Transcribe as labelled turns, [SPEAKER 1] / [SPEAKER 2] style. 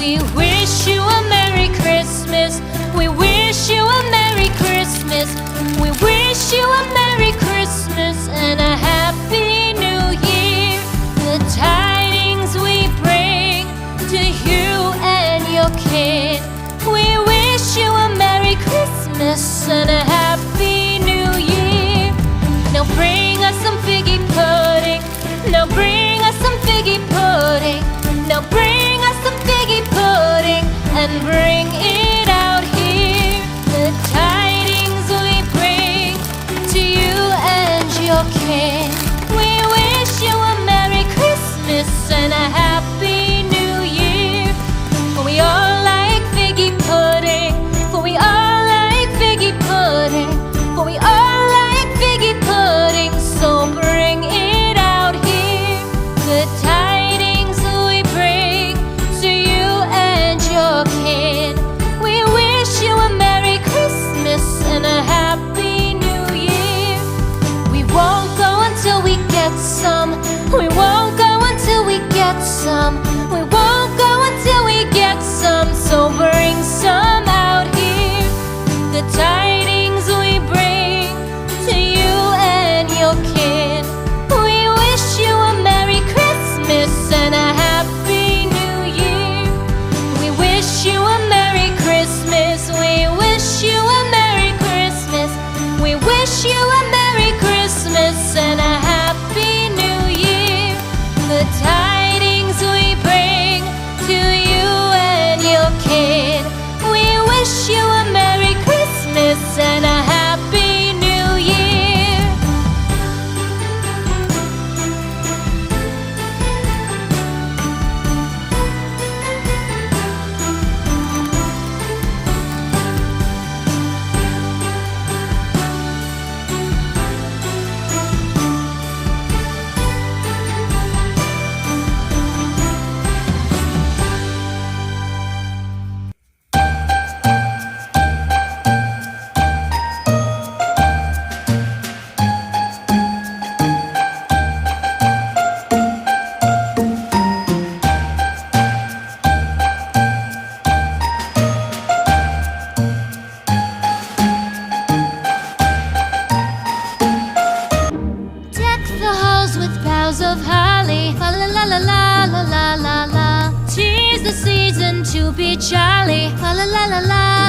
[SPEAKER 1] We wish you a Merry Christmas. We wish you a Merry Christmas. We wish you a Merry Christmas and a Happy New Year. The tidings we bring to you and your kid. We wish you a Merry Christmas and a Happy New Year. Now bring us some figgy pudding. Now bring us some figgy pudding. Now bring us some figgy pudding and bring it out here. The tidings we bring to you and your kin. We wish you a Merry Christmas and a Happy New Year. For we all like figgy pudding. For we all like figgy pudding. For we all like figgy pudding. So bring it out here. The tidings we bring to you and your kid. We wish you a Merry Christmas and a Happy New Year. We won't go until we get some. We won't go until we get some. We won't go until we get some. So bring some out here. The tidings we bring to you and your kid. We wish you a Merry Christmas and a Happy New Year. We wish you a Merry Christmas. We wish you a Merry Christmas. We wish you a Merry Christmas and a Happy New Year. The tidings we bring to you and your kid. We wish you a Merry Christmas and a Happy New Year. Deck the halls with boughs of holly. La la la la la la la la la. 'Tis the season to be jolly. La la la la la